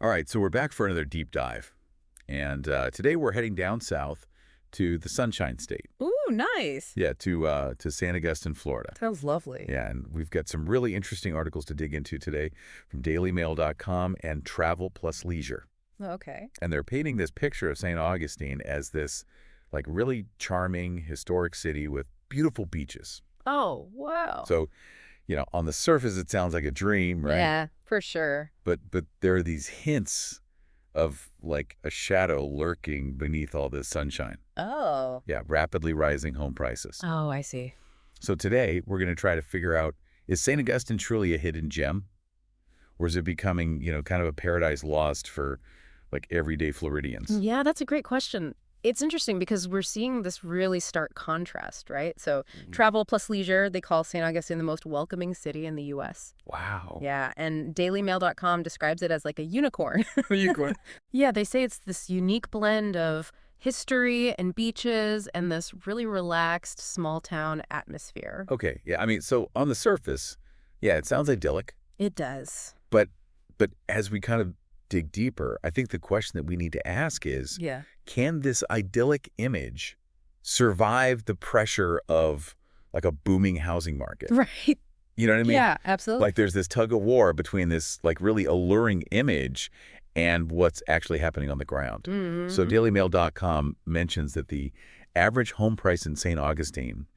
All right, so we're back for another deep dive. And today we're heading down south to the Sunshine State. Ooh, nice. Yeah, to San Augustine, Florida. Sounds lovely. Yeah, and we've got some really interesting articles to dig into today from dailymail.com and Travel Plus Leisure. Okay. And they're painting this picture of St. Augustine as this, like, really charming, historic city with beautiful beaches. Oh, wow. So, on the surface, it sounds like a dream, right? Yeah, for sure. But there are these hints of, like, a shadow lurking beneath all this sunshine. Oh. Yeah, rapidly rising home prices. Oh, I see. So today, we're going to try to figure out, is St. Augustine truly a hidden gem? Or is it becoming, kind of a paradise lost for, like, everyday Floridians? Yeah, that's a great question. It's interesting because we're seeing this really stark contrast, right? So Travel Plus Leisure, they call St. Augustine the most welcoming city in the U.S. Wow. Yeah, and dailymail.com describes it as like a unicorn. Unicorn. Yeah, they say it's this unique blend of history and beaches and this really relaxed small town atmosphere. Okay, yeah, I mean, so on the surface, yeah, it sounds idyllic. It does. But as we kind of dig deeper, I think the question that we need to ask is, Yeah. can this idyllic image survive the pressure of, like, a booming housing market? Right. You know what I mean? Yeah, absolutely. Like, there's this tug of war between this, like, really alluring image and what's actually happening on the ground. Mm-hmm. So dailymail.com mentions that the average home price in St. Augustine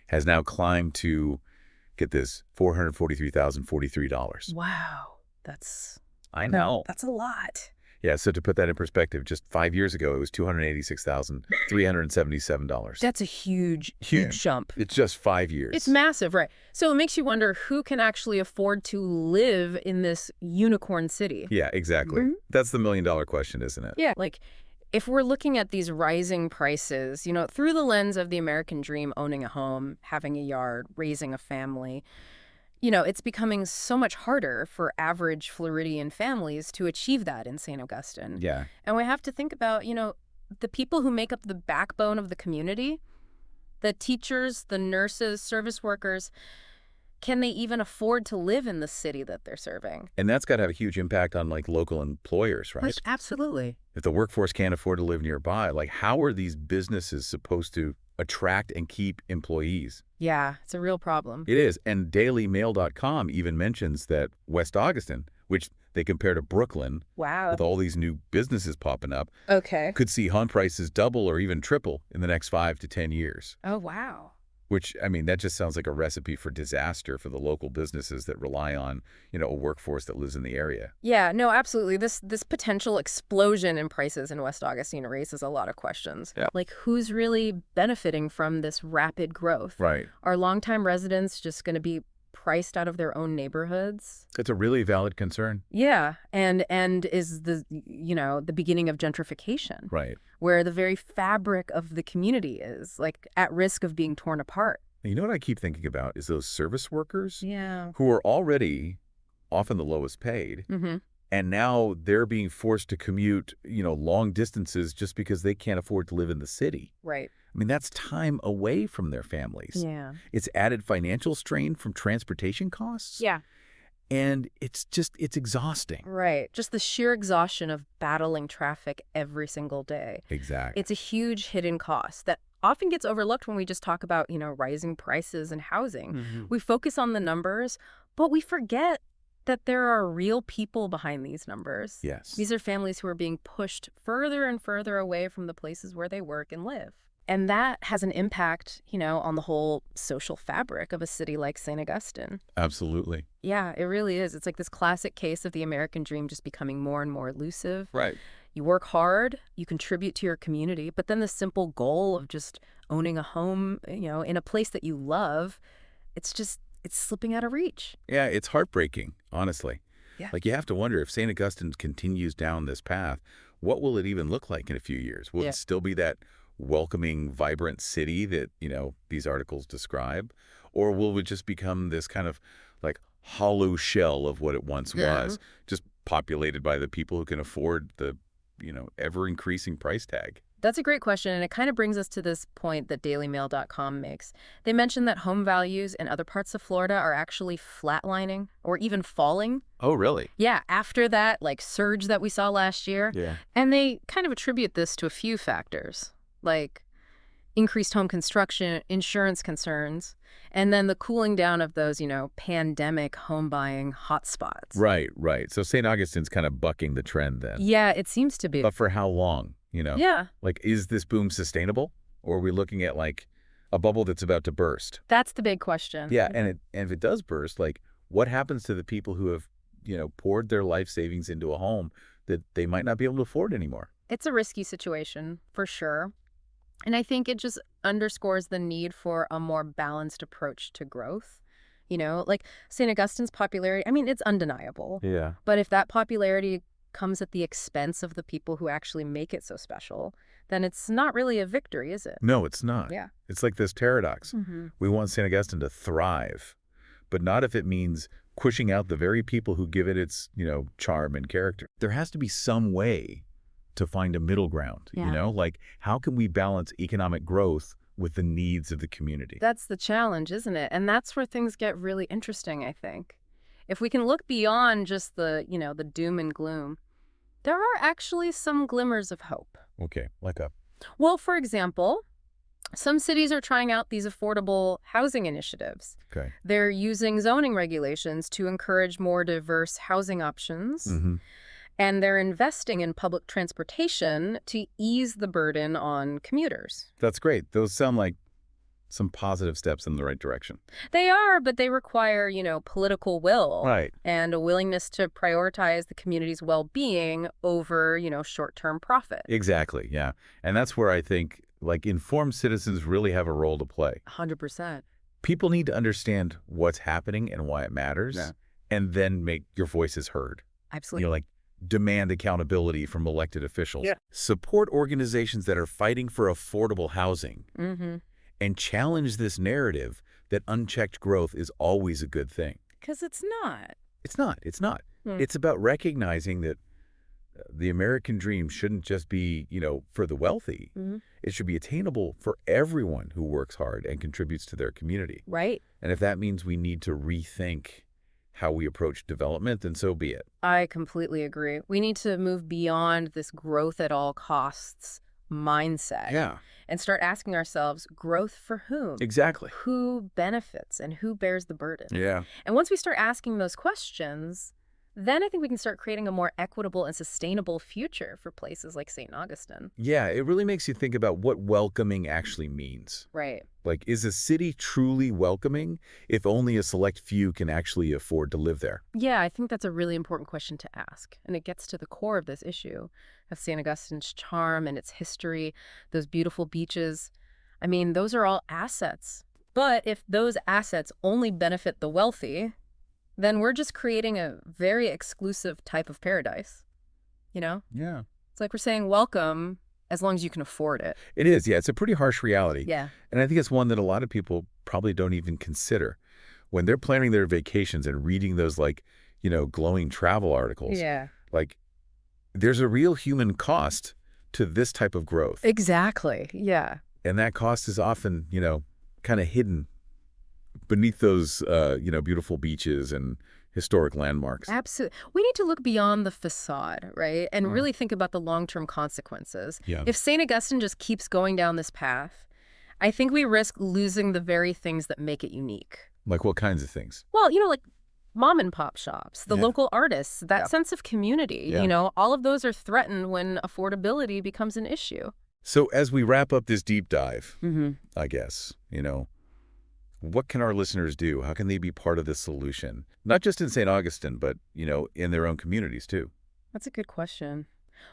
has now climbed to, get this, $443,043. Wow. That's I know. that's a lot. Yeah, so to put that in perspective, just 5 years ago, it was $286,377. That's a huge jump. It's just 5 years. It's massive, right? So it makes you wonder who can actually afford to live in this unicorn city. Yeah, exactly. Mhm. That's the million-dollar question, isn't it? Yeah, like if we're looking at these rising prices, through the lens of the American dream, owning a home, having a yard, raising a family, it's becoming so much harder for average Floridian families to achieve that in St. Augustine. Yeah. And we have to think about, the people who make up the backbone of the community, the teachers, the nurses, service workers. Can they even afford to live in the city that they're serving? And that's got to have a huge impact on, like, local employers, right? Absolutely. If the workforce can't afford to live nearby, like, how are these businesses supposed to attract and keep employees? Yeah, it's a real problem. It is. And dailymail.com even mentions that West Augustine, which they compare to Brooklyn, Wow. with all these new businesses popping up, Okay. could see home prices double or even triple in the next 5 to 10 years. Oh, wow. Which, I mean, that just sounds like a recipe for disaster for the local businesses that rely on, a workforce that lives in the area. Yeah, no, absolutely. This potential explosion in prices in West Augustine raises a lot of questions. Yeah. Like, who's really benefiting from this rapid growth? Right. Are longtime residents just going to be priced out of their own neighborhoods? That's a really valid concern. Yeah, and is the beginning of gentrification, Right. where the very fabric of the community is, like, at risk of being torn apart. You know what I keep thinking about is those service workers Yeah. who are already often the lowest paid, Mm-hmm. and now they're being forced to commute, long distances just because they can't afford to live in the city. Right. I mean, that's time away from their families. Yeah. It's added financial strain from transportation costs. Yeah. And it's exhausting. Right. Just the sheer exhaustion of battling traffic every single day. Exactly. It's a huge hidden cost that often gets overlooked when we just talk about, rising prices and housing. Mhm. We focus on the numbers, but we forget that there are real people behind these numbers. Yes. These are families who are being pushed further and further away from the places where they work and live. And that has an impact, on the whole social fabric of a city like St. Augustine. Absolutely. Yeah, it really is. It's like this classic case of the American dream just becoming more and more elusive. Right. You work hard, you contribute to your community, but then the simple goal of just owning a home, in a place that you love, it's slipping out of reach. Yeah, it's heartbreaking, honestly. Yeah. Like, you have to wonder if St. Augustine continues down this path, what will it even look like in a few years? Will it still be that welcoming, vibrant city that, these articles describe? Or will it just become this kind of, like, hollow shell of what it once was, just populated by the people who can afford the, ever-increasing price tag? That's a great question, and it kind of brings us to this point that dailymail.com makes. They mention that home values in other parts of Florida are actually flatlining or even falling. Oh, really? Yeah, after that, like, surge that we saw last year. Yeah. And they kind of attribute this to a few factors, like increased home construction, insurance concerns, and then the cooling down of those, pandemic home buying hotspots. Right, right. So St. Augustine's kind of bucking the trend then. Yeah, it seems to be. But for how long, Yeah, Like, is this boom sustainable? Or are we looking at, like, a bubble that's about to burst? that's the big question. Yeah, and if it does burst, like, what happens to the people who have, poured their life savings into a home that they might not be able to afford anymore? It's a risky situation, for sure. And I think it just underscores the need for a more balanced approach to growth. Like St. Augustine's popularity, I mean, it's undeniable. Yeah. But if that popularity comes at the expense of the people who actually make it so special, then it's not really a victory, is it? No, it's not. Yeah. It's like this paradox. Hmm. We want St. Augustine to thrive, but not if it means pushing out the very people who give it its, charm and character. There has to be some way to find a middle ground, Yeah. Like, how can we balance economic growth with the needs of the community? That's the challenge, isn't it? And that's where things get really interesting, I think. If we can look beyond just the doom and gloom, there are actually some glimmers of hope. Okay, like a... Well, for example, some cities are trying out these affordable housing initiatives. Okay. They're using zoning regulations to encourage more diverse housing options, Mm-hmm. and they're investing in public transportation to ease the burden on commuters. That's great. Those sound like some positive steps in the right direction. They are, but they require, political will Right. and a willingness to prioritize the community's well-being over, short-term profit. Exactly, yeah. And that's where I think, like, informed citizens really have a role to play. 100%. People need to understand what's happening and why it matters, Yeah. and then make your voices heard. Absolutely. Like, demand accountability from elected officials. Yeah. Support organizations that are fighting for affordable housing, Mm-hmm. and challenge this narrative that unchecked growth is always a good thing. Because it's not. It's not. It's not. Hmm. It's about recognizing that the American dream shouldn't just be, for the wealthy. Mhm. It should be attainable for everyone who works hard and contributes to their community. Right. And if that means we need to rethink how we approach development, then so be it. I completely agree. We need to move beyond this growth at all costs mindset Yeah, and start asking ourselves, growth for whom? exactly. Who benefits and who bears the burden? Yeah. And once we start asking those questions, then I think we can start creating a more equitable and sustainable future for places like St. Augustine. Yeah, it really makes you think about what welcoming actually means. Right. Like, is a city truly welcoming if only a select few can actually afford to live there? Yeah, I think that's a really important question to ask. And it gets to the core of this issue of St. Augustine's charm and its history, those beautiful beaches. I mean, those are all assets. But if those assets only benefit the wealthy, then we're just creating a very exclusive type of paradise. Yeah. It's like we're saying welcome as long as you can afford it. It is, yeah. It's a pretty harsh reality. Yeah. And I think it's one that a lot of people probably don't even consider. When they're planning their vacations and reading those, like, glowing travel articles, Yeah. like, there's a real human cost to this type of growth. Exactly. Yeah. And that cost is often, kind of hidden beneath those, beautiful beaches and historic landmarks. Absolutely. We need to look beyond the facade, right? And really think about the long-term consequences. Yeah. If St. Augustine just keeps going down this path, I think we risk losing the very things that make it unique. Like what kinds of things? Well, like mom and pop shops, the Yeah. local artists, that Yeah. sense of community, Yeah. all of those are threatened when affordability becomes an issue. So as we wrap up this deep dive, Mm-hmm. I guess, what can our listeners do? How can they be part of the solution? Not just in St. Augustine, but, in their own communities too. That's a good question.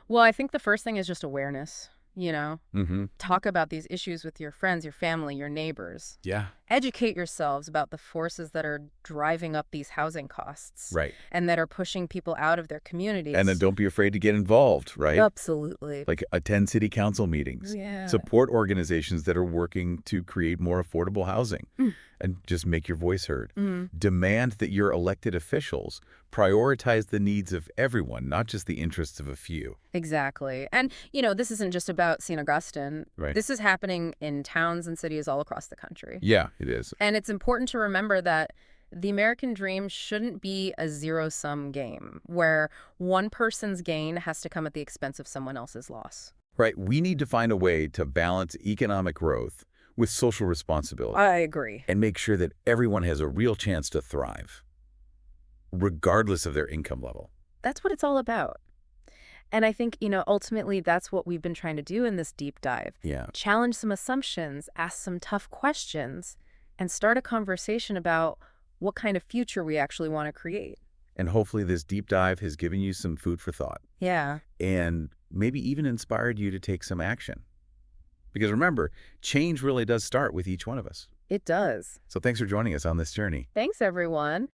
Well, I think the first thing is just awareness, Mm-hmm. Talk about these issues with your friends, your family, your neighbors. Yeah. educate yourselves about the forces that are driving up these housing costs Right. and that are pushing people out of their And then communities. don't be afraid to get involved, right? Absolutely. Like attend city council meetings, Yeah. support organizations that are working to create more affordable housing, Mm. and just make your voice heard. Mm. Demand that your elected officials prioritize the needs of everyone, not just the interests of a few. Exactly. And, this isn't just about St. Augustine. Right. This is happening in towns and cities all across the country. Yeah, it is. And it's important to remember that the American dream shouldn't be a zero-sum game where one person's gain has to come at the expense of someone else's loss. Right. We need to find a way to balance economic growth with social responsibility I agree. and make sure that everyone has a real chance to thrive, regardless of their income level. That's what it's all about. And I think, ultimately that's what we've been trying to do in this deep dive. Yeah. Challenge some assumptions, ask some tough questions, and start a conversation about what kind of future we actually want to create. And hopefully this deep dive has given you some food for thought Yeah. and maybe even inspired you to take some action. Because remember, change really does start with each one of us. It does. So thanks for joining us on this journey. Thanks, everyone.